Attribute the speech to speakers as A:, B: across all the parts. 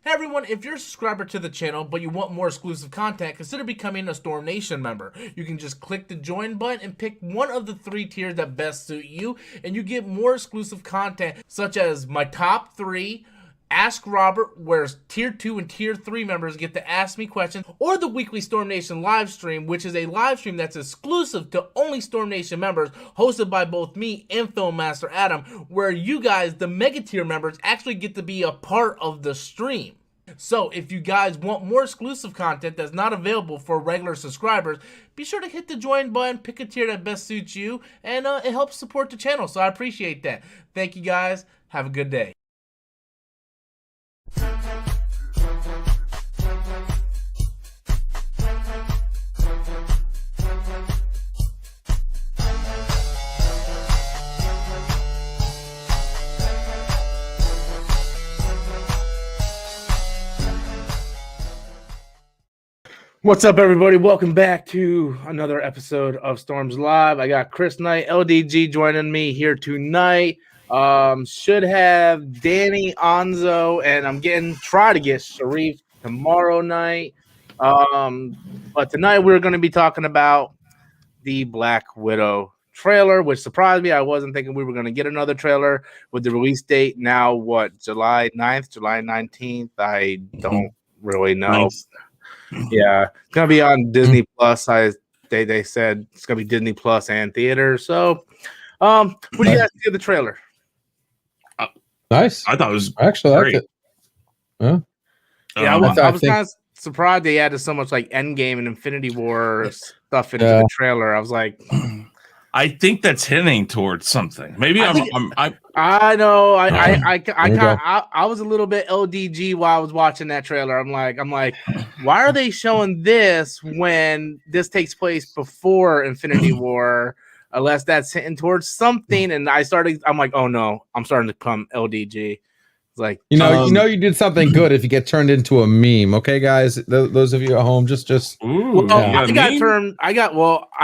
A: Hey everyone, if you're a subscriber to the channel but you want more exclusive content, consider becoming a Storm Nation member. You can just click the join button and pick one of the 3 tiers that best suit you, and you get more exclusive content such as my top 3, Ask Robert, where Tier 2 and Tier 3 members get to ask me questions, or the weekly Storm Nation live stream, which is a live stream that's exclusive to only Storm Nation members, hosted by both me and Filmmaster Adam, where you guys, the Mega Tier members, actually get to be a part of the stream. So if you guys want more exclusive content that's not available for regular subscribers, be sure to hit the join button, pick a tier that best suits you, and it helps support the channel, so I appreciate that. Thank you guys. Have a good day. What's up, everybody? Welcome back to another episode of Storms Live. I got Chris Knight, LDG, joining me here tonight. Should have Danny Onzo, and I'm try to get Sharif tomorrow night. But tonight we're going to be talking about the Black Widow trailer, which surprised me. I wasn't thinking we were going to get another trailer with the release date. Now, what, July 9th, July 19th? I don't really know. Nice. Yeah, it's gonna be on Disney Plus. They said it's gonna be Disney Plus and theater. So, what do you guys think of the trailer?
B: Nice.
C: I thought it was
B: actually
C: great.
B: Liked it.
A: Yeah, I was kind of surprised they added so much like Endgame and Infinity War stuff into the trailer. I was like,
C: I think that's hinting towards something. Maybe I
A: know. I was a little bit LDG while I was watching that trailer. I'm like, why are they showing this when this takes place before Infinity War? Unless that's hinting towards something. And I'm like, oh no, I'm starting to become LDG. It's like,
B: you did something good if you get turned into a meme. Okay, guys, those of you at home, just.
C: Ooh,
A: I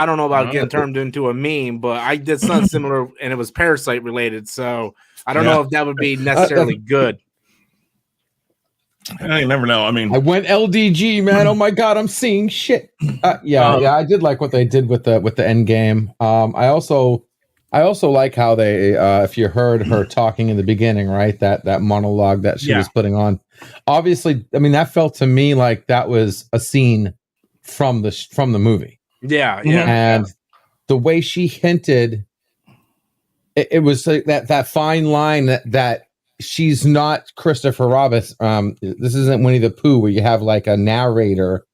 A: don't know about getting turned into a meme, but I did something similar, and it was Parasite related. So I don't know if that would be necessarily good.
C: You never know. I mean,
B: I went LDG, man. Oh my god, I'm seeing shit. I did like what they did with the end game. I also like how they, if you heard her talking in the beginning, right, that monologue that she was putting on. Obviously, I mean, that felt to me like that was a scene from the movie.
A: Yeah.
B: And the way she hinted, it was like that fine line that she's not Christopher Robin. This isn't Winnie the Pooh where you have like a narrator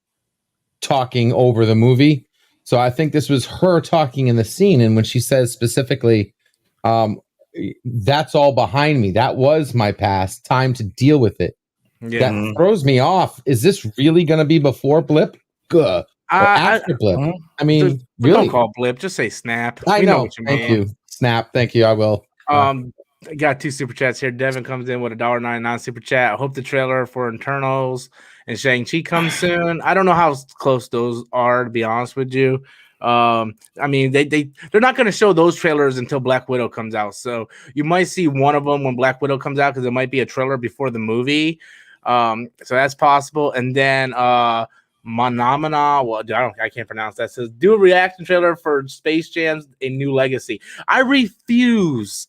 B: talking over the movie. So I think this was her talking in the scene. And when she says specifically, that's all behind me. That was my past. Time to deal with it. Yeah. That throws me off. Is this really going to be before Blip? Good. After Blip? I mean, really?
A: Don't call Blip. Just say Snap.
B: I know what you mean. Thank you. Snap. Thank you. I will.
A: I got 2 super chats here. Devin comes in with a $1.99 super chat. I hope the trailer for Eternals and Shang-Chi comes soon. I don't know how close those are, to be honest with you. I mean, they're not going to show those trailers until Black Widow comes out. So you might see one of them when Black Widow comes out because it might be a trailer before the movie. So that's possible. And then Manamana, I can't pronounce that. Says do a reaction trailer for Space Jam's A New Legacy. I refuse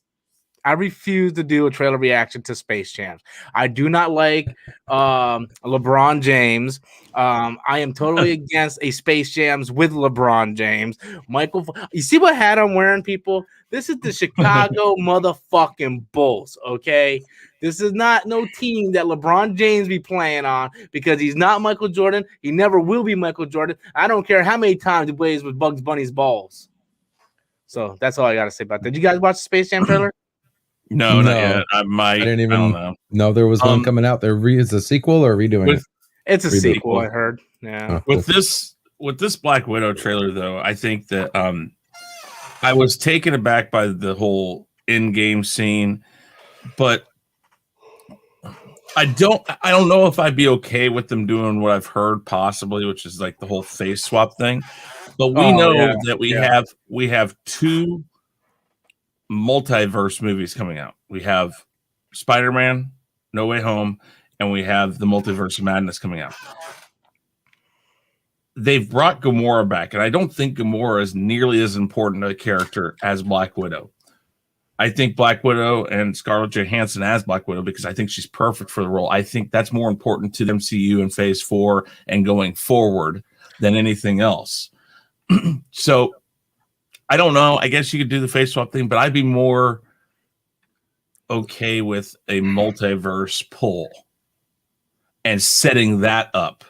A: to do a trailer reaction to Space Jam. I do not like LeBron James. I am totally against a Space Jams with LeBron James. Michael, you see what hat I'm wearing, people? This is the Chicago motherfucking Bulls, okay? This is not no team that LeBron James be playing on because he's not Michael Jordan. He never will be Michael Jordan. I don't care how many times he plays with Bugs Bunny's balls. So that's all I got to say about that. Did you guys watch the Space Jam trailer?
C: No, not yet. I didn't even. I don't know.
B: There was one coming out. Is a sequel or redoing it?
A: It's a sequel. I heard. Yeah.
C: With this Black Widow trailer, though, I think that I was taken aback by the whole in-game scene, but I don't know if I'd be okay with them doing what I've heard possibly, which is like the whole face swap thing. But we know that we have 2 multiverse movies coming out. We have Spider-Man, No Way Home, and we have the Multiverse of Madness coming out. They've brought Gamora back, and I don't think Gamora is nearly as important a character as Black Widow. I think Black Widow and Scarlett Johansson as Black Widow, because I think she's perfect for the role. I think that's more important to the MCU in Phase 4 and going forward than anything else. So I don't know. I guess you could do the face swap thing, but I'd be more okay with a multiverse pull and setting that up.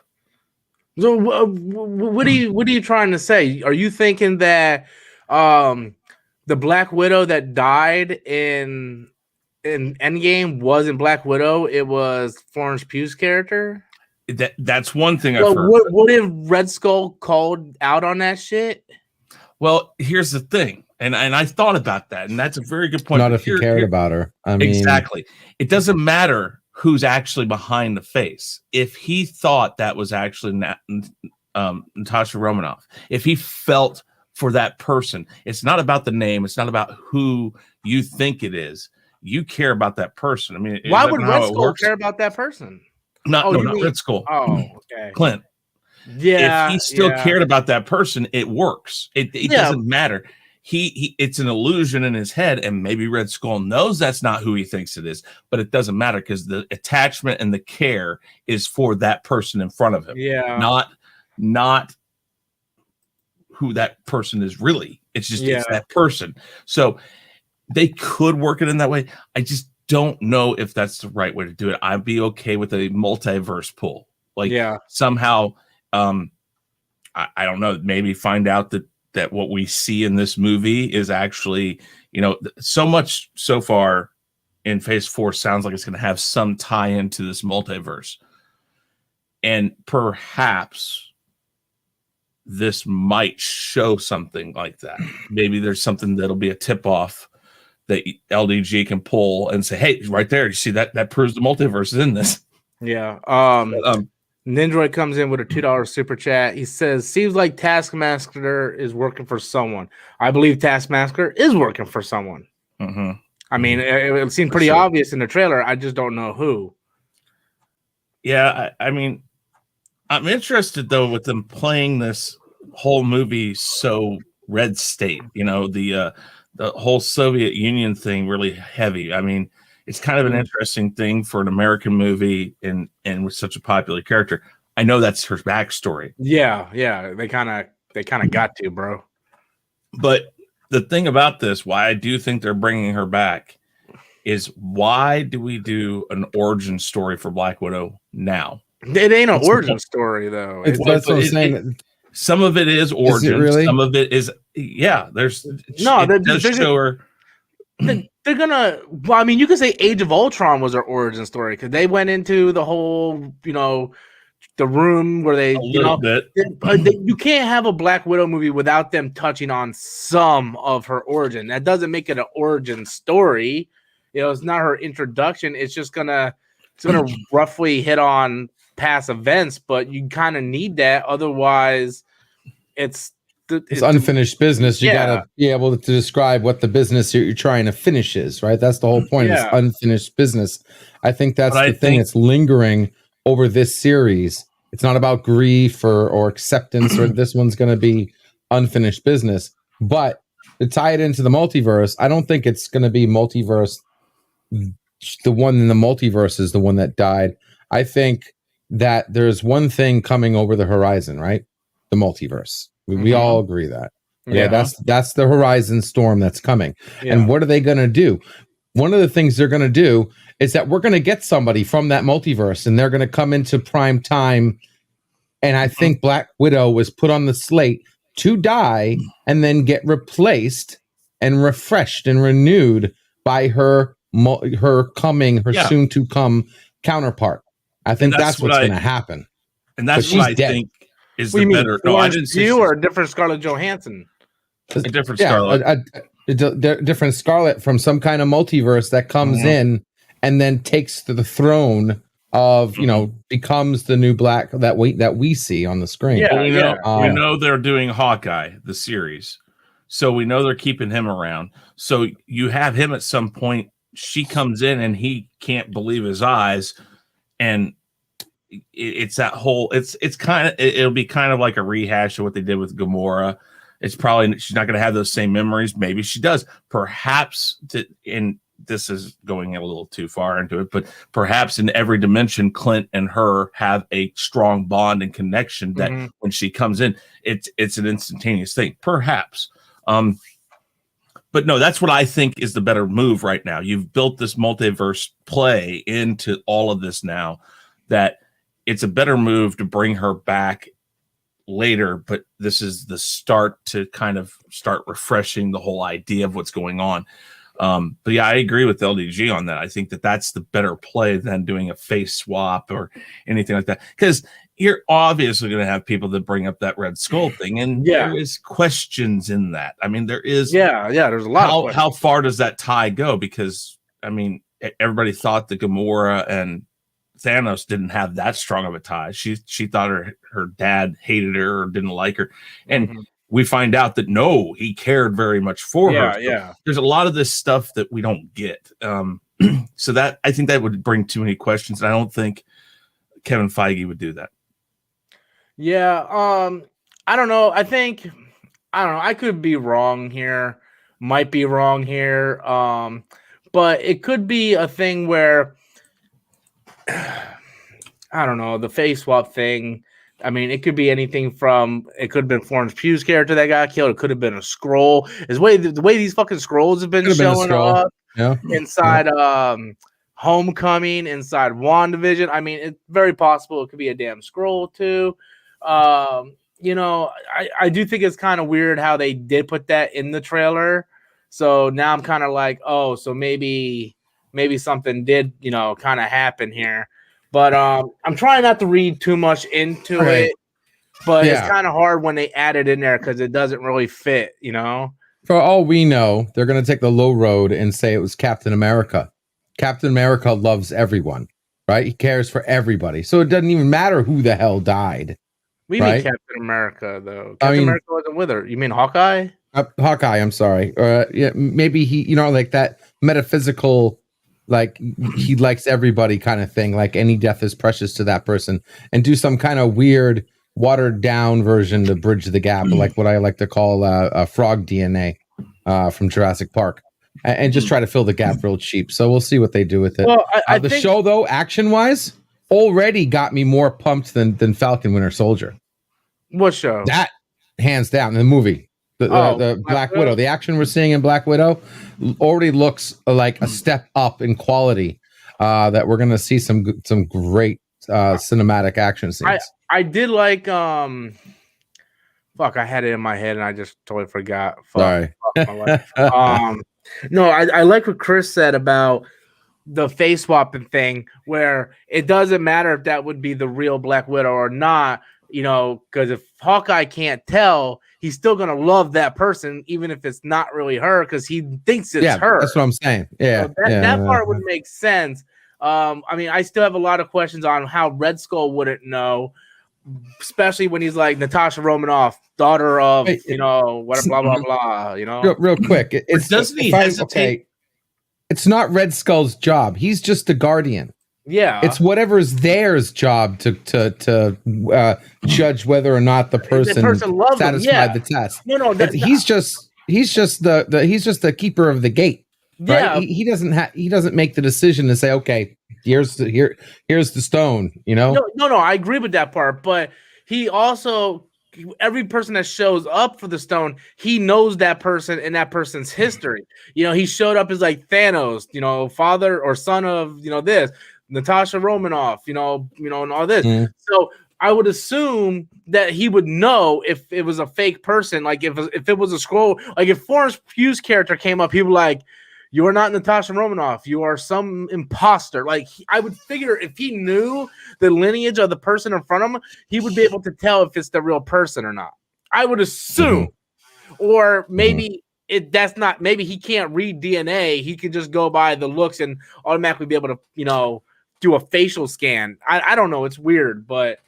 A: So what are you trying to say? Are you thinking that the Black Widow that died in Endgame wasn't Black Widow? It was Florence Pugh's character.
C: That's one thing I've
A: well,
C: heard.
A: What if Red Skull called out on that shit?
C: Well, here's the thing, and I thought about that, and that's a very good point.
B: Not if you cared about her. I mean,
C: exactly. It doesn't matter who's actually behind the face. If he thought that was actually Natasha Romanoff, if he felt for that person, it's not about the name. It's not about who you think it is. You care about that person. I mean,
A: why would Red Skull care about that person?
C: Not Red Skull.
A: Oh, okay.
C: Clint.
A: Yeah.
C: If he still cared about that person, it works. It doesn't matter. It's an illusion in his head, and maybe Red Skull knows that's not who he thinks it is, but it doesn't matter because the attachment and the care is for that person in front of him.
A: Yeah.
C: Not who that person is really. It's just it's that person. So they could work it in that way. I just don't know if that's the right way to do it. I'd be okay with a multiverse pull. Like somehow, I don't know, maybe find out that what we see in this movie is actually, so much so far in Phase 4 sounds like it's going to have some tie into this multiverse. And perhaps this might show something like that. Maybe there's something that'll be a tip-off that LDG can pull and say, hey, right there, you see that proves the multiverse is in this.
A: Yeah. Nindroid comes in with a $2 super chat. He says, seems like Taskmaster is working for someone. I believe Taskmaster is working for someone.
C: Mm-hmm.
A: I mean, it seemed pretty obvious in the trailer. I just don't know who.
C: Yeah, I mean, I'm interested, though, with them playing this whole movie so red state. The whole Soviet Union thing really heavy. I mean, it's kind of an interesting thing for an American movie and with such a popular character. I know that's her backstory.
A: Yeah. They kind of got to, bro.
C: But the thing about this, why I do think they're bringing her back, is why do we do an origin story for Black Widow now?
A: It ain't an origin story, though.
B: That's what I'm saying.
C: Some of it is origin.
B: Really?
C: Some of it is, there's
A: show her. They're gonna. Well, I mean, you could say Age of Ultron was their origin story because they went into the whole, the room where they, you can't have a Black Widow movie without them touching on some of her origin. That doesn't make it an origin story. It's not her introduction. It's just gonna roughly hit on past events, but you kind of need that. Otherwise, it's
B: unfinished business. You gotta be able to describe what the business you're trying to finish is, right? That's the whole point. It's unfinished business. I think that's the thing that's lingering over this series. It's not about grief or acceptance, or this one's going to be unfinished business. But to tie it into the multiverse, I don't think it's going to be multiverse. The one in the multiverse is the one that died. I think that there's one thing coming over the horizon, right? The multiverse. We all agree that. That's the horizon storm that's coming. Yeah. And what are they going to do? One of the things they're going to do is that we're going to get somebody from that multiverse, and they're going to come into prime time. And I think Black Widow was put on the slate to die and then get replaced and refreshed and renewed by her soon to come counterpart. I think that's what's going to happen.
C: And that's what I think is the better.
A: No, I didn't see you or a different Scarlett Johansson.
C: A different Scarlett.
B: A different Scarlett from some kind of multiverse that comes in and then takes to the throne of, becomes the new Black that we see on the screen.
C: Yeah, we know they're doing Hawkeye, the series. So we know they're keeping him around. So you have him at some point. She comes in and he can't believe his eyes. and it's that whole. It's kind of it'll be kind of like a rehash of what they did with Gamora. It's probably she's not going to have those same memories. Maybe she does. Perhaps this is going a little too far into it, but perhaps in every dimension, Clint and her have a strong bond and connection that when she comes in, it's an instantaneous thing. Perhaps. But no, that's what I think is the better move right now. You've built this multiverse play into all of this now, that it's a better move to bring her back later, but this is the start to kind of start refreshing the whole idea of what's going on. But yeah, I agree with LDG on that. I think that that's the better play than doing a face swap or anything like that, because you're obviously going to have people that bring up that Red Skull thing, and there is questions in that. I mean, there is.
A: There's a lot.
C: How far does that tie go? Because I mean, everybody thought that Gamora and Thanos didn't have that strong of a tie. She thought her dad hated her or didn't like her, and we find out that no, he cared very much for her. So there's a lot of this stuff that we don't get. So that I think that would bring too many questions, and I don't think Kevin Feige would do that.
A: Yeah, I don't know. I don't know. I could be wrong here. Might be wrong here. But it could be a thing where I don't know, the face swap thing. I mean, it could be anything from it could have been Florence Pugh's character that got killed. It could have been a scroll. The way these fucking scrolls have been showing up inside Homecoming, inside WandaVision. I mean, it's very possible it could be a damn scroll too. You know, I do think it's kind of weird how they did put that in the trailer. So now I'm kind of like, oh, so maybe something did, you know, kind of happen here. But I'm trying not to read too much into it. But it's kind of hard when they add it in there because it doesn't really fit, you know?
B: For all we know, they're going to take the low road and say it was Captain America. Captain America loves everyone, right? He cares for everybody. So it doesn't even matter who the hell died.
A: We mean Captain America, though. Captain America wasn't with her. You mean Hawkeye?
B: Hawkeye, I'm sorry. Yeah, maybe he, you know, like that metaphysical, like he likes everybody kind of thing. Like any death is precious to that person, and do some kind of weird watered down version to bridge the gap, like what I like to call a frog DNA from Jurassic Park, and just try to fill the gap real cheap. So we'll see what they do with it.
A: Well,
B: the show, though, action wise, already got me more pumped than Falcon Winter Soldier.
A: What show?
B: That hands down, the movie. The Black Widow. The action we're seeing in Black Widow already looks like a step up in quality. That we're going to see some great cinematic action scenes.
A: I did like fuck, I had it in my head and I just totally forgot.
B: Sorry.
A: Fuck my life. No, I like what Chris said about the face swapping thing, where it doesn't matter if that would be the real Black Widow or not, you know, because if Hawkeye can't tell, he's still gonna love that person, even if it's not really her, because he thinks it's her.
B: That's what I'm saying. Yeah,
A: so that part would make sense. I mean, I still have a lot of questions on how Red Skull wouldn't know, especially when he's like Natasha Romanoff, daughter of, you know, whatever, blah blah blah. You know,
B: real quick,
C: doesn't he hesitate?
B: It's not Red Skull's job. He's just the Guardian.
A: Yeah,
B: it's whatever's theirs job to judge whether or not the person satisfied the test.
A: No,
B: he's just the keeper of the gate.
A: Yeah,
B: right? He doesn't make the decision to say, okay, here's the stone. You know,
A: no, I agree with that part, but he also, every person that shows up for the stone, he knows that person and that person's history. You know, he showed up as like Thanos, you know, father or son of, you know, this Natasha Romanoff, you know, and all this. So I would assume that he would know if it was a fake person, like if it was a scroll, like if Florence Pugh's character came up, he would like, you are not Natasha Romanoff. You are some imposter. Like I would figure if he knew the lineage of the person in front of him, he would be able to tell if it's the real person or not. I would assume, or maybe that's not. Maybe he can't read DNA. He could just go by the looks and automatically be able to, you know, do a facial scan. I don't know. It's weird, but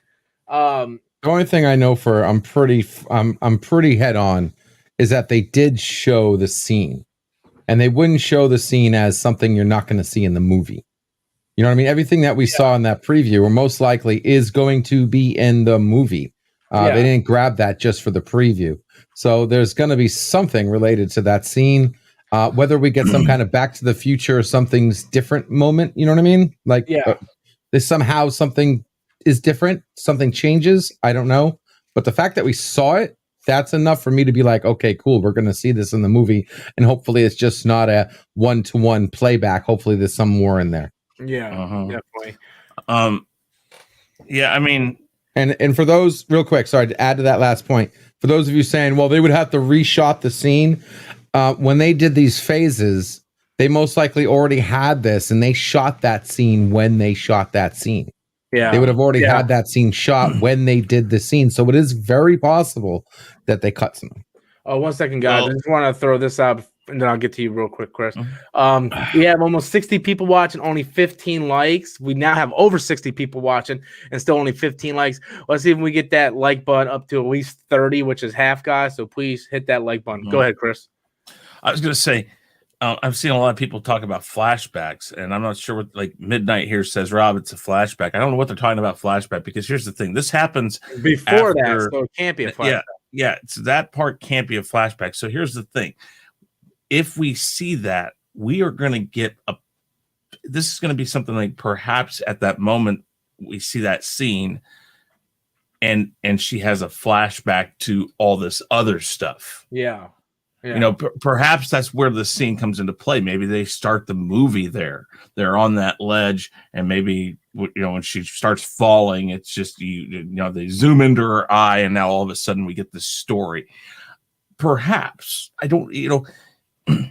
B: the only thing I know for I'm pretty head on is that they did show the scene. And they wouldn't show the scene as something you're not going to see in the movie. You know what I mean? Everything that we saw in that preview, or most likely, is going to be in the movie. They didn't grab that just for the preview. So there's going to be something related to that scene. Whether we get some kind of Back to the Future or something's different moment, you know what I mean? Like, there's somehow something is different, something changes. I don't know. But the fact that we saw it, that's enough for me to be like, okay, cool. We're going to see this in the movie. And hopefully it's just not a one-to-one playback. Hopefully there's some more in there.
A: Yeah, definitely.
C: Yeah, I mean,
B: and for those, real quick, sorry to add to that last point. For those of you saying, well, they would have to reshot the scene. When they did these phases, they most likely already had this, and they shot that scene when they shot that scene. Yeah, they would have already had that scene shot when they did the scene. So it is very possible that they cut something.
A: Oh, 1 second, guys. I just want to throw this out, and then I'll get to you real quick, Chris. We have almost 60 people watching, only 15 likes. We now have over 60 people watching, and still only 15 likes. Let's see if we get that like button up to at least 30, which is half, guys. So please hit that like button. Go ahead, Chris.
C: I was going to say, I've seen a lot of people talk about flashbacks, and I'm not sure what, like, Midnight here says, Rob, it's a flashback. I don't know what they're talking about flashback, because here's the thing. This happens
A: before that, so it can't be a flashback.
C: Yeah, so that part can't be a flashback. So here's the thing. If we see that, we are going to get this is going to be something like, perhaps at that moment we see that scene and she has a flashback to all this other stuff.
A: Yeah.
C: You know, perhaps that's where the scene comes into play. Maybe they start the movie there. They're on that ledge, and maybe, you know, when she starts falling, it's just, you know, they zoom into her eye, and now all of a sudden we get this story. Perhaps. I don't, you know.
B: I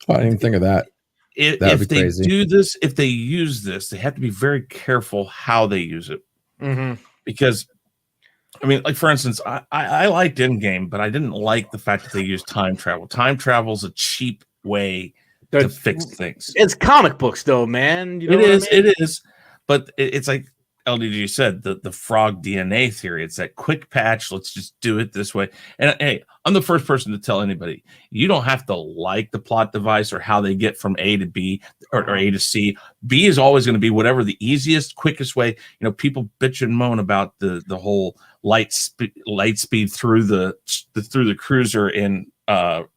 B: didn't even think of that.
C: If they do this, if they use this, they have to be very careful how they use it. Because, I mean, like, for instance, I liked Endgame, but I didn't like the fact that they used time travel. Time travel is a cheap way to fix things.
A: It's comic books, though, man. You know
C: it is. But it's like LDG said, the frog DNA theory. It's that quick patch. Let's just do it this way. And hey, I'm the first person to tell anybody, you don't have to like the plot device or how they get from A to B or A to C. B is always going to be whatever the easiest, quickest way. You know, people bitch and moan about the whole light speed through the cruiser in The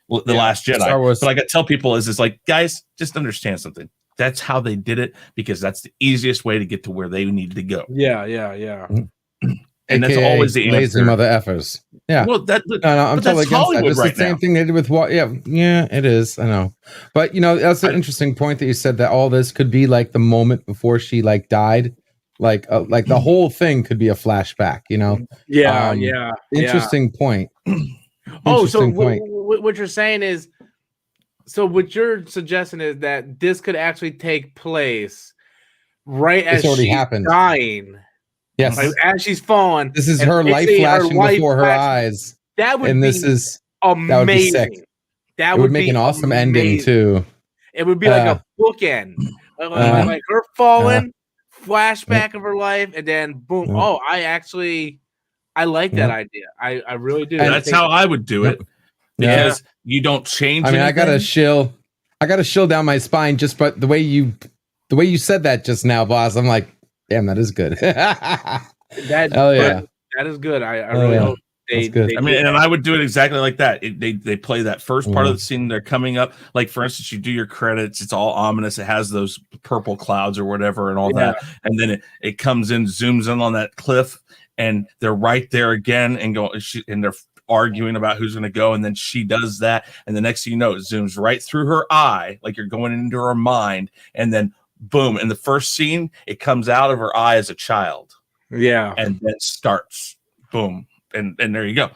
C: Last Jedi. But I got to tell people is like, guys, just understand something. That's how they did it, because that's the easiest way to get to where they need to go.
A: Yeah.
C: And that's always the
B: lazy
C: answer.
B: Mother effers. Yeah.
C: Well,
B: I'm totally against that. It's the same thing they did with what? Yeah, it is. I know. But, you know, that's an interesting point that you said, that all this could be like the moment before she like died. Like the whole thing could be a flashback, you know?
A: Yeah.
B: Interesting point.
A: What you're saying is, so what you're suggesting is that this could actually take place right as she's dying.
B: Yes.
A: Like, as she's falling.
B: This is her life flashing before her eyes.
A: That would be
B: amazing.
A: That would be sick.
B: It would make an awesome ending too.
A: It would be like a bookend. Like her falling, flashback of her life, and then boom. Oh, I like that idea. I really do.
C: And that's how I would do it. Because you don't change.
B: I mean, I got a chill down my spine just but the way you said that just now, boss. I'm like, damn, that is good.
A: That is good. I really hope they
C: and I would do it exactly like that. They play that first part of the scene. They're coming up. Like, for instance, you do your credits. It's all ominous. It has those purple clouds or whatever and all that. And then it comes in, zooms in on that cliff, and they're right there again, and they're arguing about who's going to go, and then she does that, and the next thing you know, it zooms right through her eye, like you're going into her mind, and then boom, in the first scene, it comes out of her eye as a child, and then starts boom, and there you go.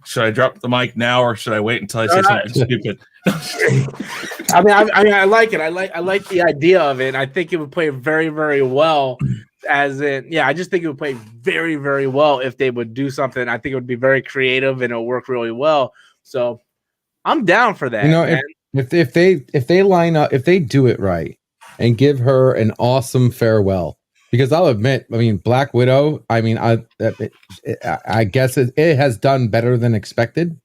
C: Should I drop the mic now, or should I wait until I say something stupid?
A: I mean, I like it. I like the idea of it. I think it would play very, very well. I just think it would play very, very well if they would do something. I think it would be very creative and it'll work really well. So I'm down for that.
B: You know, if they line up, if they do it right and give her an awesome farewell, because I'll admit, I mean, Black Widow, I mean, I guess it has done better than expected.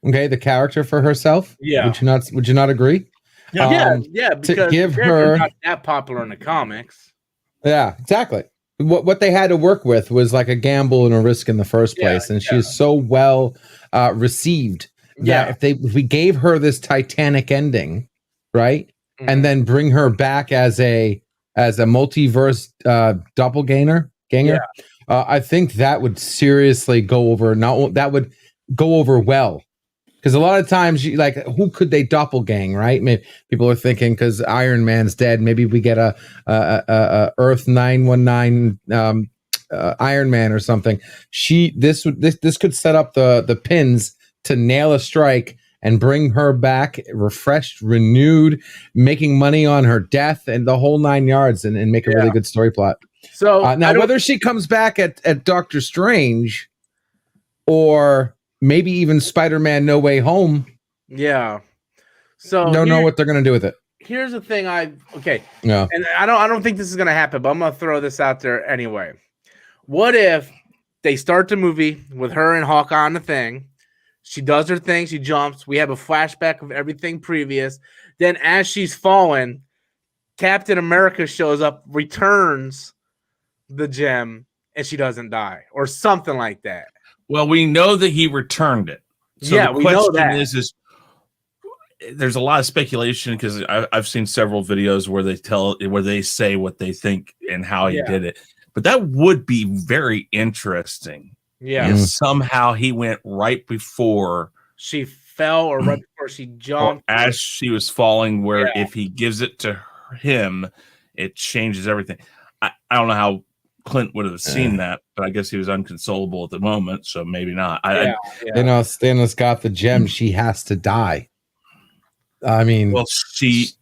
B: Okay, the character for herself. Yeah. Would you not agree?
A: Because
B: to give
A: they're
B: her
A: not that popular in the comics.
B: Yeah, exactly. What they had to work with was like a gamble and a risk in the first place, and she is so well received that if we gave her this Titanic ending, right, and then bring her back as a multiverse doppelganger, I think that would seriously go over. That would go over well. Because a lot of times, who could they doppelgang, right? Maybe people are thinking because Iron Man's dead, maybe we get a Earth 919 Iron Man or something. This could set up the pins to nail a strike and bring her back refreshed, renewed, making money on her death and the whole 9 yards, and make a really good story plot.
A: So
B: now, whether she comes back at Doctor Strange or maybe even Spider-Man No Way Home.
A: Yeah. So
B: don't know what they're gonna do with it.
A: Here's the thing.
B: Yeah.
A: And I don't think this is gonna happen, but I'm gonna throw this out there anyway. What if they start the movie with her and Hawkeye on the thing? She does her thing, she jumps. We have a flashback of everything previous. Then as she's fallen, Captain America shows up, returns the gem, and she doesn't die, or something like that.
C: Well, we know that he returned it. So the question is there's a lot of speculation because I've seen several videos where they say what they think and how he did it. But that would be very interesting.
A: Yeah.
C: If somehow he went right before
A: she fell or right before she jumped.
C: Or as she was falling, where if he gives it to him, it changes everything. I don't know how Clint would have seen that, but I guess he was unconsolable at the moment, so maybe not.
B: Thanos got the gem. She has to die. I mean,
C: well, she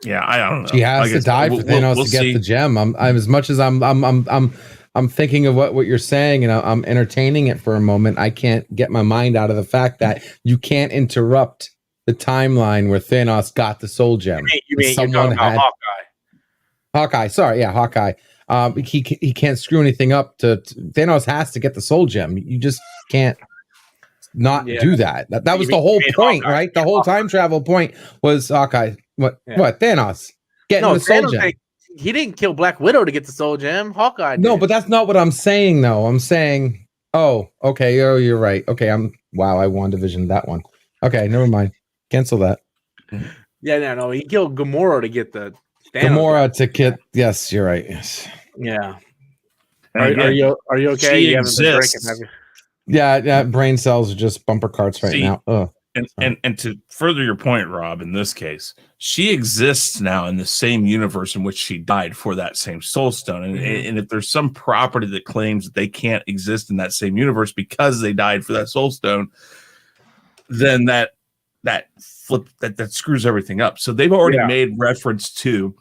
C: I don't know.
B: She has to die for Thanos to get the gem. I'm as much as I'm thinking of what you're saying, and I'm entertaining it for a moment. I can't get my mind out of the fact that you can't interrupt the timeline where Thanos got the soul gem.
A: You mean someone had Hawkeye?
B: Hawkeye, sorry, Hawkeye. He can't screw anything up. Thanos has to get the soul gem. You just can't not do that. That was the whole point, Hawkeye, right? The whole time travel point was Hawkeye. What Thanos getting the soul gem?
A: He didn't kill Black Widow to get the soul gem. Hawkeye did.
B: No, but that's not what I'm saying, though. I'm saying, okay, you're right. Okay, I WandaVision that one. Okay, never mind. Cancel that.
A: Yeah, no, he killed Gamora to get the Thanos.
B: Gamora to get. Yes, you're right. Yes.
A: Yeah. Are you okay? You haven't been drinking, have you?
B: Yeah, brain cells are just bumper carts right now. Ugh.
C: And to further your point, Rob, in this case, she exists now in the same universe in which she died for that same soul stone. And if there's some property that claims that they can't exist in that same universe because they died for that soul stone, then that screws everything up. So they've already made reference to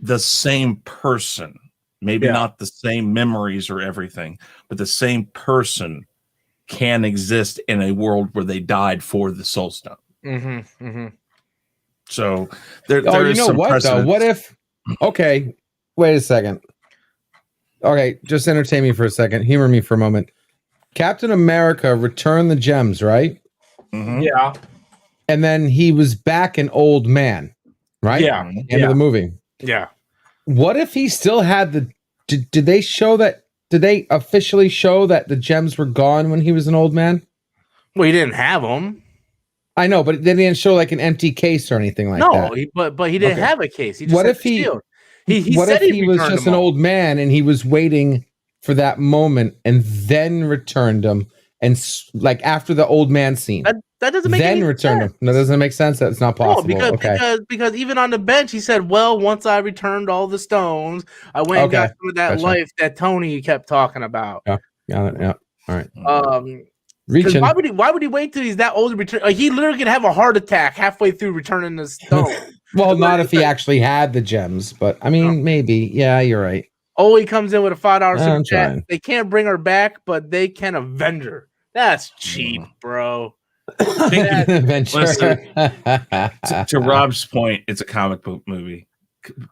C: the same person, maybe not the same memories or everything, but the same person can exist in a world where they died for the soul stone. So there is some precedent.
B: What if? Okay, wait a second. Okay, just entertain me for a second. Humor me for a moment. Captain America returned the gems, right?
A: Yeah.
B: And then he was back an old man, right?
A: Yeah.
B: End of the movie.
A: Yeah.
B: What if he still had the? Did they show that? Did they officially show that the gems were gone when he was an old man?
A: Well, he didn't have them.
B: I know, but they didn't show like an empty case or anything like that.
A: No, but he didn't have a case. He just
B: what if he was just an old man and he was waiting for that moment and then returned them, and like after the old man scene,
A: that doesn't make any sense.
B: Them. No, that doesn't make sense. That's not possible.
A: No, because even on the bench he said, "Well, once I returned all the stones, I went and got some of that life that Tony kept talking about."
B: Yeah, got it. Yeah, all right.
A: Reaching. Why would he wait till he's that old to return? He literally could have a heart attack halfway through returning the stone.
B: Well, not if he actually had the gems, but I mean, maybe. Yeah, you're right.
A: Oh, he comes in with a $5 super chat. They can't bring her back, but they can avenge her. That's cheap, bro.
C: Listen, to Rob's point, it's a comic book movie.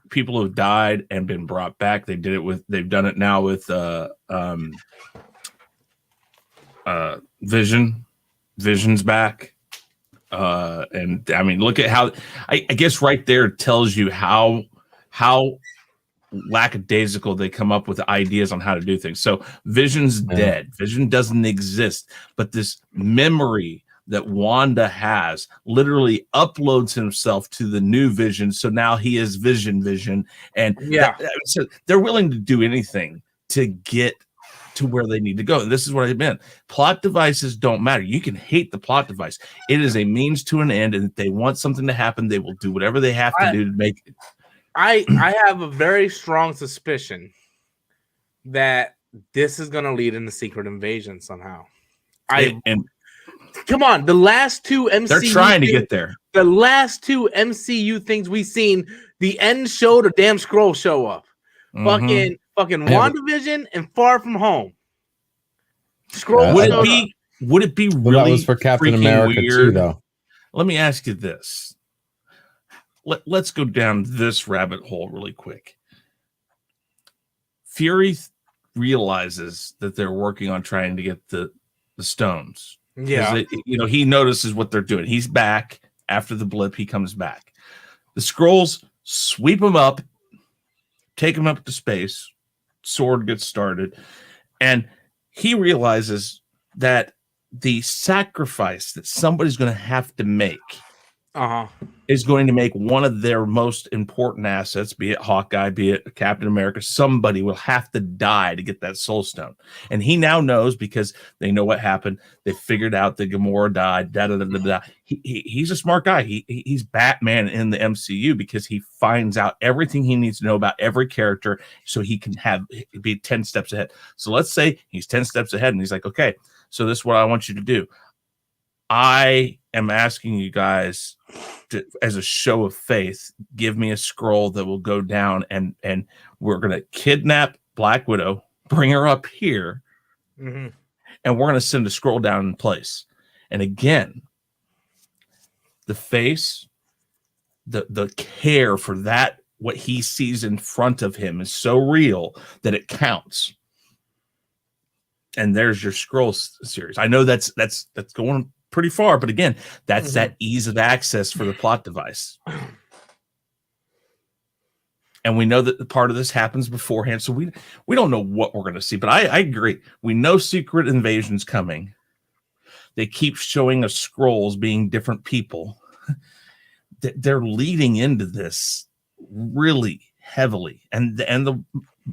C: People have died and been brought back. They've done it now with Vision's back. And I mean, look at how I guess right there tells you how lackadaisical they come up with ideas on how to do things. So Vision's dead. Vision doesn't exist, but this memory that Wanda has literally uploads himself to the new Vision. So now he is Vision. And so they're willing to do anything to get to where they need to go. And this is what I meant. Plot devices don't matter. You can hate the plot device. It is a means to an end. And if they want something to happen, they will do whatever they have to do to make it.
A: I have a very strong suspicion that this is going to lead into Secret Invasion somehow. Come on, the last two MCU
C: they're trying to get there.
A: The last two MCU things we've seen, the end showed a damn scroll show up. Fucking WandaVision and Far From Home. Scroll
C: would it be really
B: that was for Captain America
C: weird?
B: Too, though.
C: Let me ask you this. Let's go down this rabbit hole really quick. Fury realizes that they're working on trying to get the stones.
A: Yeah.
C: He notices what they're doing. He's back after the blip. He comes back. The Skrulls sweep him up, take him up to space. Sword gets started. And he realizes that the sacrifice that somebody's going to have to make is going to make one of their most important assets, be it Hawkeye, be it Captain America, somebody will have to die to get that Soul Stone. And he now knows because they know what happened. They figured out that Gamora died. He's a smart guy. He's Batman in the MCU because he finds out everything he needs to know about every character so he can be 10 steps ahead. So let's say he's 10 steps ahead and he's like, okay, so this is what I want you to do. I am asking you guys to, as a show of faith, give me a scroll that will go down and we're going to kidnap Black Widow, bring her up here, and we're going to send a scroll down in place. And again, the face, the care for that, what he sees in front of him is so real that it counts. And there's your scroll series. I know that's going pretty far, but again, that's that ease of access for the plot device. And we know that the part of this happens beforehand, so we don't know what we're going to see. But I agree. We know Secret Invasion's coming. They keep showing us scrolls being different people. They're leading into this really heavily, and the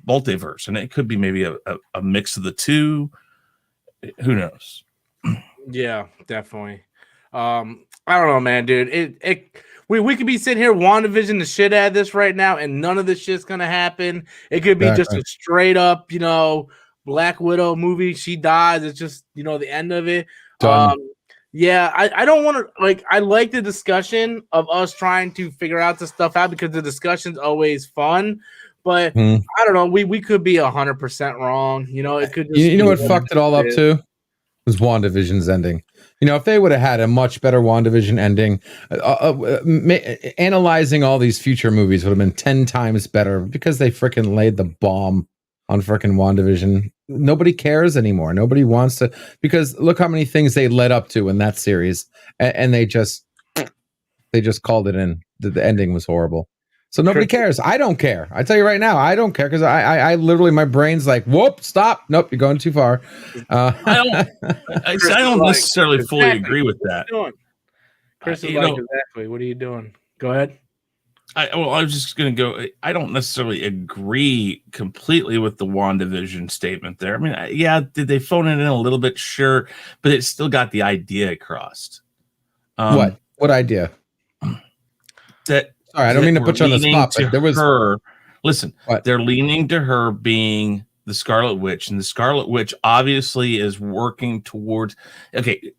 C: multiverse, and it could be maybe a mix of the two. Who knows?
A: Yeah, definitely. I don't know, man, dude. We could be sitting here WandaVision the shit out of this right now, and none of this shit's gonna happen. It could be just a straight up, Black Widow movie. She dies. It's just, the end of it. Yeah, I don't want to I like the discussion of us trying to figure out this stuff out because the discussion's always fun. But I don't know. We could be 100% wrong. It could. Just
B: what fucked it all up too? Was WandaVision's ending. If they would have had a much better WandaVision ending, analyzing all these future movies would have been 10 times better because they freaking laid the bomb on freaking WandaVision. Nobody cares anymore. Nobody wants to, because look how many things they led up to in that series, and they just called it in. The ending was horrible. So nobody cares. I don't care. I tell you right now, I don't care because I literally, my brain's like, whoop, stop. Nope, you're going too far.
C: I don't necessarily fully agree with that.
A: Chris is like, exactly. What are you doing? Go ahead.
C: I was just going to go. I don't necessarily agree completely with the WandaVision statement there. I mean, did they phone it in a little bit? Sure, but it still got the idea across.
B: What idea?
C: That.
B: Sorry, I don't mean to put you on the spot, but there was
C: her. Listen, they're leaning to her being the Scarlet Witch, and the Scarlet Witch obviously is working towards. Okay,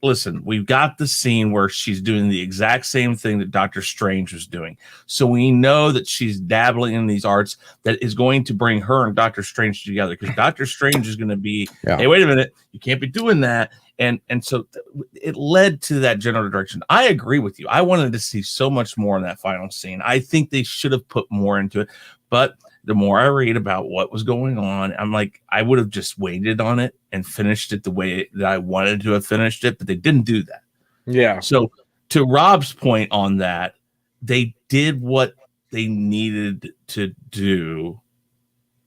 C: listen, we've got the scene where she's doing the exact same thing that Doctor Strange was doing, so we know that she's dabbling in these arts that is going to bring her and Doctor Strange together. Because Doctor Strange is going to be, hey, wait a minute, you can't be doing that. And so it led to that general direction. I agree with you. I wanted to see so much more in that final scene. I think they should have put more into it. But the more I read about what was going on, I'm like, I would have just waited on it and finished it the way that I wanted to have finished it. But they didn't do that.
A: Yeah.
C: So to Rob's point on that, they did what they needed to do.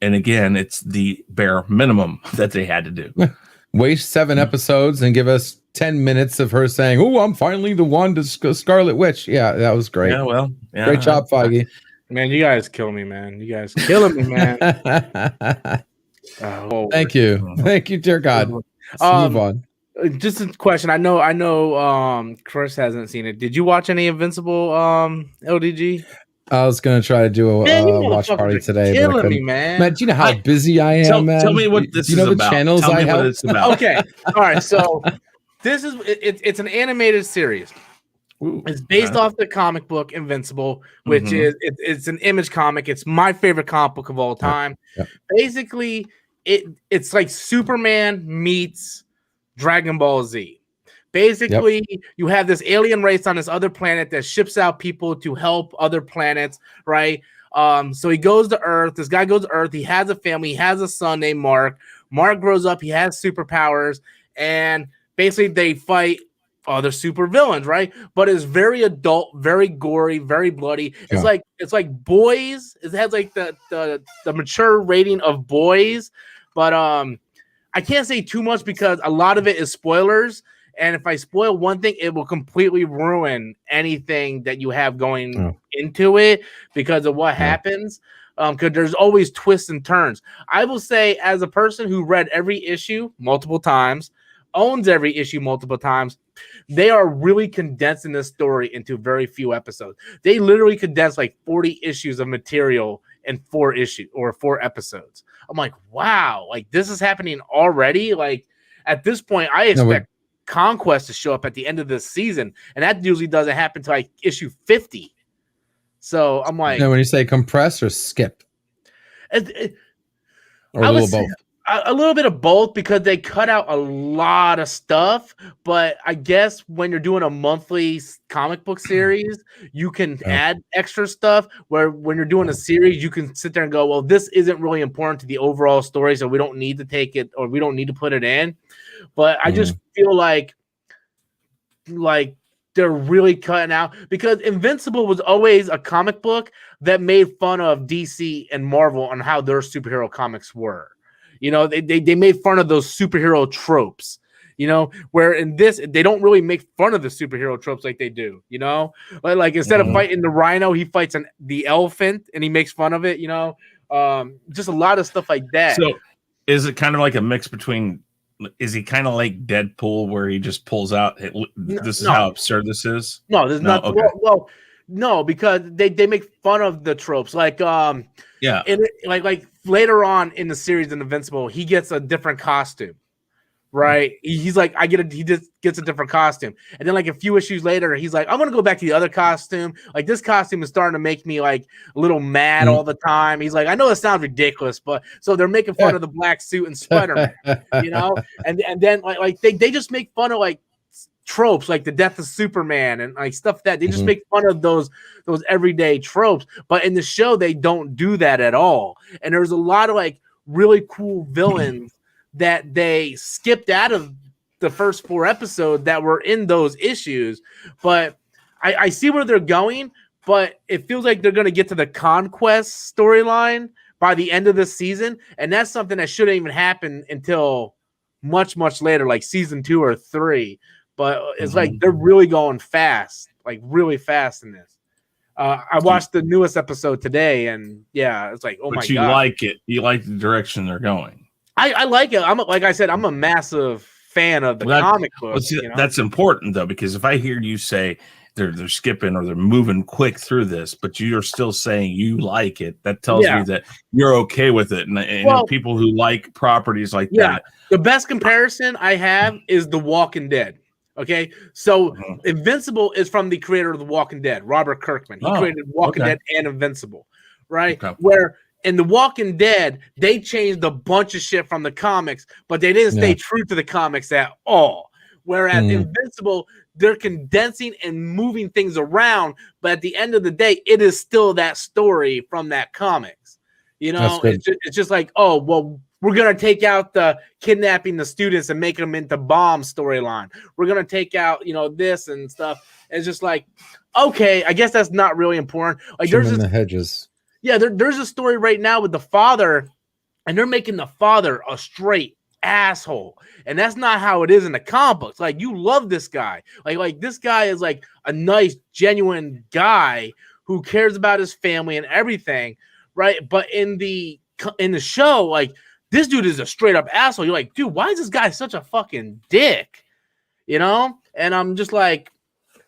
C: And again, it's the bare minimum that they had to do.
B: Waste 7 episodes and give us 10 minutes of her saying, "Oh, I'm finally the one to Scarlet Witch." Yeah, that was great.
C: Yeah, well, yeah,
B: great job, Feige.
A: Man, you guys kill me, man. You guys killing me, man.
B: Thank you, dear God. Let's move on.
A: Just a question. I know. Chris hasn't seen it. Did you watch any Invincible? LDG.
B: I was gonna try to do a watch party today, but I couldn't.
A: Me, man.
B: Man, do you know how busy I am, man?
C: Tell me what this is
B: about.
C: The
B: channels
C: tell
B: I
C: me
B: help?
C: what it's about.
A: Okay, all right. So this is it's an animated series.
C: Ooh,
A: it's based off the comic book Invincible, which is it's an Image comic. It's my favorite comic book of all time.
B: Yep.
A: Basically, it's like Superman meets Dragon Ball Z. Basically, you have this alien race on this other planet that ships out people to help other planets, right? So he goes to Earth. This guy goes to Earth. He has a family. He has a son named Mark. Mark grows up. He has superpowers, and basically they fight other super villains, right? But it's very adult, very gory, very bloody. It's like boys. It has like the mature rating of boys, but I can't say too much because a lot of it is spoilers. And if I spoil one thing, it will completely ruin anything that you have going into it because of what happens. Because there's always twists and turns. I will say, as a person who read every issue multiple times, owns every issue multiple times, they are really condensing this story into very few episodes. They literally condense like 40 issues of material in 4 episodes. I'm like, wow, like this is happening already. Like at this point, I expect Conquest to show up at the end of this season, and that usually doesn't happen until like issue 50. So I'm like,
B: when you say compress or skip,
A: or
B: a little both.
A: A little bit of both because they cut out a lot of stuff. But I guess when you're doing a monthly comic book series, you can add extra stuff. Where when you're doing a series, you can sit there and go, well, this isn't really important to the overall story, so we don't need to take it or we don't need to put it in. But I just feel like they're really cutting out because Invincible was always a comic book that made fun of DC and Marvel on how their superhero comics were. You know, they made fun of those superhero tropes, you know, where in this, they don't really make fun of the superhero tropes like they do, you know, like instead of fighting the rhino, he fights the elephant and he makes fun of it, you know, just a lot of stuff like that.
C: So is it kind of like a mix between, is he kind of like Deadpool where he just pulls out, this is how absurd this is?
A: No, there's not. Okay. Well, no, because they make fun of the tropes. Like, like later on in the series in Invincible, he gets a different costume, right? He's like, he just gets a different costume. And then like a few issues later, he's like, I'm going to go back to the other costume. Like this costume is starting to make me like a little mad all the time. He's like, I know it sounds ridiculous, but so they're making fun of the black suit and Spider-Man, you know? And then like they just make fun of like tropes like the death of Superman and like stuff that they just make fun of those everyday tropes. But in the show, they don't do that at all. And there's a lot of like really cool villains that they skipped out of the first 4 episodes that were in those issues. But I see where they're going, but it feels like they're going to get to the Conquest storyline by the end of this season. And that's something that shouldn't even happen until much, much later, like season 2 or 3. But it's like they're really going fast, like really fast in this. I watched the newest episode today, and yeah, it's like, oh my god! But
C: you like it? You like the direction they're going?
A: I like it. Like I said, I'm a massive fan of the comic book.
C: That's important though, because if I hear you say they're skipping or they're moving quick through this, but you're still saying you like it, that tells me that you're okay with it. And people who like properties like that.
A: The best comparison I have is The Walking Dead. Okay, so Invincible is from the creator of The Walking Dead, Robert Kirkman. He created Walking Dead and Invincible, right? Okay. Where in The Walking Dead, they changed a bunch of shit from the comics, but they didn't stay true to the comics at all. Whereas Invincible, they're condensing and moving things around, but at the end of the day, it is still that story from that comics. You know, it's just like, oh, well, we're gonna take out the kidnapping the students and make them into bomb storyline. We're gonna take out, this and stuff. It's just like, okay, I guess that's not really important. Like
B: Trim in the hedges.
A: Yeah, there's a story right now with the father, and they're making the father a straight asshole, and that's not how it is in the comic books. Like, you love this guy, like this guy is like a nice, genuine guy who cares about his family and everything, right? But in the show, like, this dude is a straight up asshole. You're like, dude, why is this guy such a fucking dick? And I'm just like,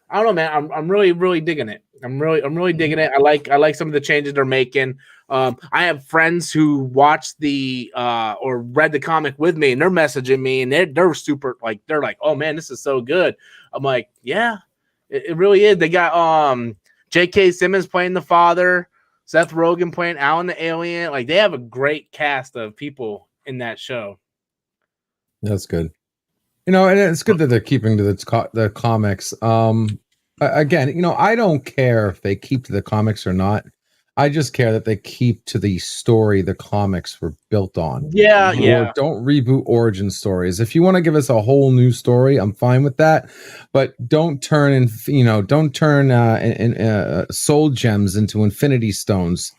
A: I don't know, man. I'm really, really digging it. I'm really digging it. I like some of the changes they're making. I have friends who watched or read the comic with me, and they're messaging me, and they're super like, they're like, oh man, this is so good. I'm like, yeah, it really is. They got J.K. Simmons playing the father, Seth Rogen playing Alan the alien. Like, they have a great cast of people in that show.
B: That's good. And it's good that they're keeping to the comics. Again, I don't care if they keep to the comics or not. I just care that they keep to the story the comics were built on.
A: Yeah,
B: Or don't reboot origin stories. If you want to give us a whole new story, I'm fine with that. But don't turn soul gems into infinity stones.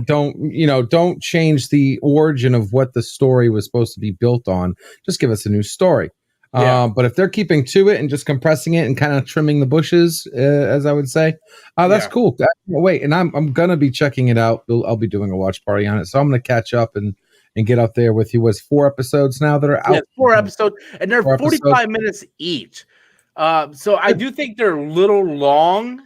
B: Don't change the origin of what the story was supposed to be built on. Just give us a new story.
A: Yeah.
B: But if they're keeping to it and just compressing it and kind of trimming the bushes, as I would say, that's cool. Wait, and I'm gonna be checking it out. I'll be doing a watch party on it, so I'm gonna catch up and get up there with you. Was 4 episodes now that are out?
A: Yeah, 4 episodes, and they're 45 minutes each. So I do think they're a little long,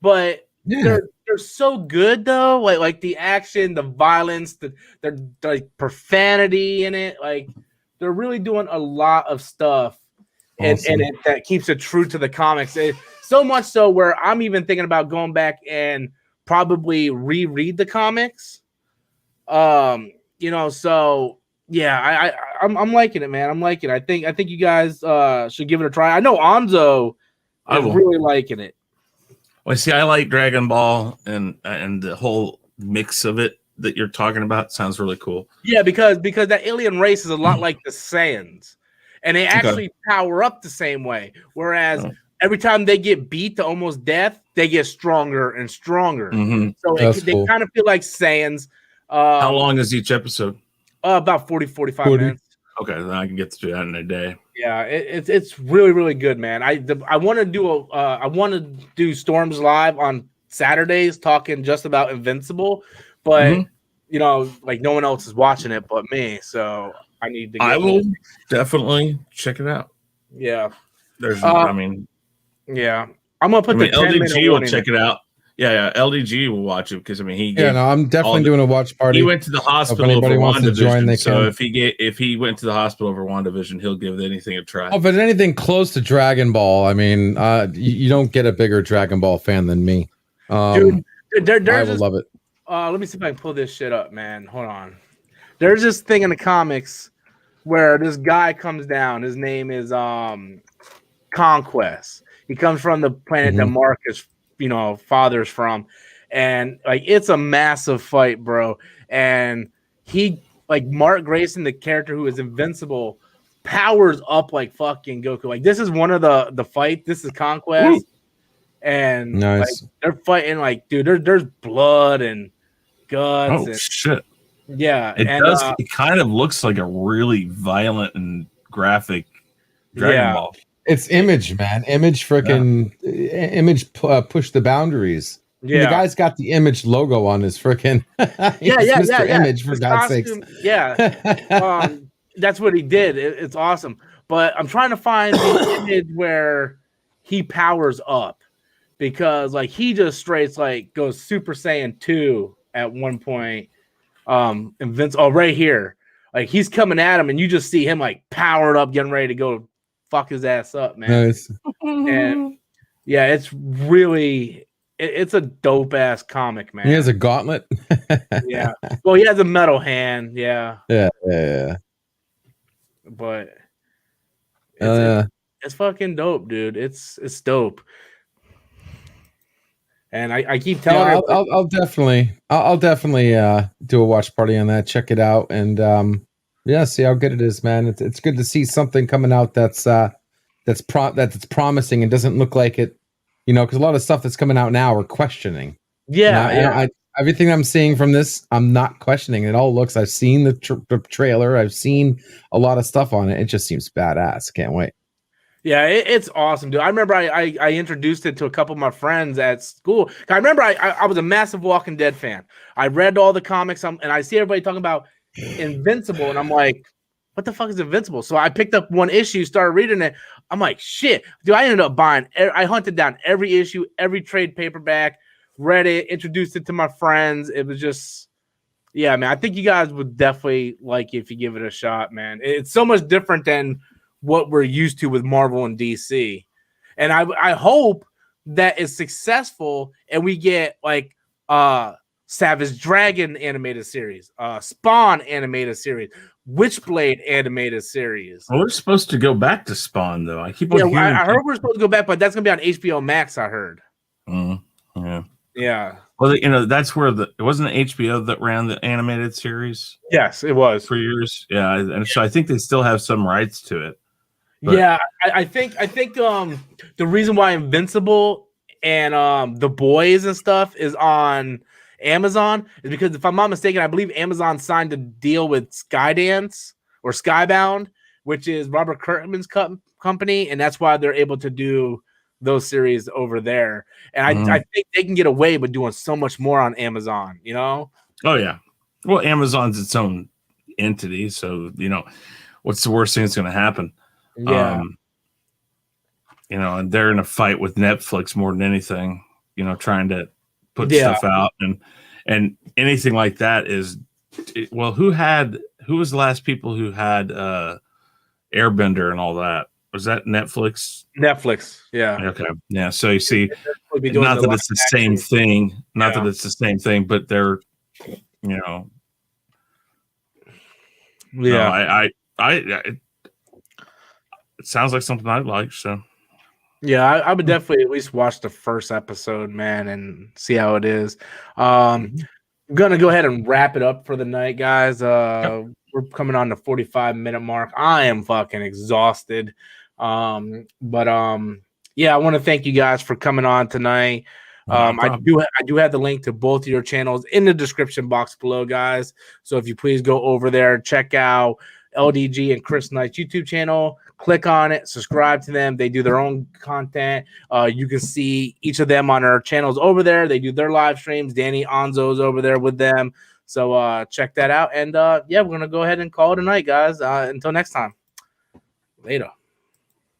A: but they're so good though. Like the action, the violence, their like profanity in it, like. They're really doing a lot of stuff, awesome. and that keeps it true to the comics. So much so where I'm even thinking about going back and probably reread the comics. So yeah, I'm liking it, man. I'm liking it. I think you guys should give it a try. I know Anzo is really liking it.
C: Well, see, I like Dragon Ball and the whole mix of it that you're talking about sounds really cool.
A: Yeah, because that alien race is a lot like the Saiyans, and they actually power up the same way. Whereas every time they get beat to almost death, they get stronger and stronger.
C: Mm-hmm.
A: So they kind of feel like Saiyans.
C: How long is each episode?
A: About 45 minutes.
C: Okay, then I can get through that in a day.
A: Yeah, it's really, really good, man. I want to do Storms Live on Saturdays, talking just about Invincible. But like no one else is watching it but me, so I need to.
C: I will definitely check it out.
A: Yeah,
C: there's.
A: yeah, I'm gonna put the
C: LDG will check it out. Yeah, LDG will watch it because
B: I'm definitely doing a watch party.
C: He went to the hospital.
B: If anybody wants to join, they
C: so
B: can.
C: if he went to the hospital over WandaVision, he'll give anything a try.
B: Oh, if it's anything close to Dragon Ball, you don't get a bigger Dragon Ball fan than me.
A: Dude,
B: I will love it.
A: Let me see if I can pull this shit up, man. Hold on. There's this thing in the comics where this guy comes down. His name is Conquest. He comes from the planet that Marcus, father's from, and like it's a massive fight, bro. And he, like Mark Grayson, the character who is Invincible, powers up like fucking Goku. Like this is one of the fight. This is Conquest. Ooh. And
B: nice.
A: Like, they're fighting like, dude, there's blood and guts.
C: Oh shit!
A: Yeah,
C: It kind of looks like a really violent and graphic Dragon Ball.
B: It's Image, man. Image, Image pushed the boundaries. Yeah, the guy's got the Image logo on his freaking. Mr. Image, for God's sakes.
A: Yeah, that's what he did. It's awesome. But I'm trying to find the image where he powers up. Because like he just straight like goes Super Saiyan 2 at one point. Invincible right here. Like he's coming at him and you just see him like powered up, getting ready to go fuck his ass up, man.
B: Nice.
A: And yeah, it's really it's a dope ass comic, man.
B: He has a gauntlet.
A: Yeah. Well, he has a metal hand, yeah.
B: Yeah.
A: But it's fucking dope, dude. It's dope. And I keep telling her,
B: I'll definitely do a watch party on that. Check it out, and Yeah, see how good it is, man. It's good to see something coming out that's promising and doesn't look like it, because a lot of stuff that's coming out now we're questioning.
A: Yeah,
B: Everything I'm seeing from this, I'm not questioning. It all looks. I've seen the trailer. I've seen a lot of stuff on it. It just seems badass. Can't wait.
A: Yeah, it's awesome, dude. I remember I introduced it to a couple of my friends at school. I remember I was a massive Walking Dead fan. I read all the comics, and I see everybody talking about Invincible, and I'm like, what the fuck is Invincible? So I picked up one issue, started reading it. I'm like, shit, dude. I ended up buying. I hunted down every issue, every trade paperback, read it, introduced it to my friends. It was just, yeah, man. I think you guys would definitely like it if you give it a shot, man. It's so much different than what we're used to with Marvel and DC. And I hope that is successful and we get like Savage Dragon animated series, Spawn animated series, Witchblade animated series.
C: Well, we're supposed to go back to Spawn though. I keep on hearing.
A: I heard we're supposed to go back, but that's gonna be on HBO Max, I heard.
C: Yeah.
A: Yeah.
C: Well, that's where it wasn't the HBO that ran the animated series.
A: Yes, it was
C: for years. Yeah, and so I think they still have some rights to it.
A: But yeah, I think the reason why Invincible and The Boys and stuff is on Amazon is because, if I'm not mistaken, I believe Amazon signed a deal with Skydance or Skybound, which is Robert Kirkman's company, and that's why they're able to do those series over there. And I think they can get away with doing so much more on Amazon, Oh
C: yeah. Well, Amazon's its own entity, so what's the worst thing that's going to happen?
A: Yeah.
C: And they're in a fight with Netflix more than anything, trying to put stuff out, and anything like that is, well, who was the last people who had Airbender and all that? Was that Netflix?
A: Netflix, yeah.
C: Okay, yeah. So you see, not that it's the same thing, that it's the same thing, but they're,
A: yeah.
C: It sounds like something I'd like. So,
A: yeah, I would definitely at least watch the first episode, man, and see how it is. I'm gonna go ahead and wrap it up for the night, guys. We're coming on the 45-minute mark. I am fucking exhausted. But yeah, I want to thank you guys for coming on tonight. I do have the link to both of your channels in the description box below, guys. So if you please go over there, check out LDG and Chris Knight's YouTube channel. Click on it, subscribe to them. They do their own content. You can see each of them on our channels over there. They do their live streams. Danny Onzo's over there with them. So check that out. And yeah, we're gonna go ahead and call it a night, guys. Until next time. Later.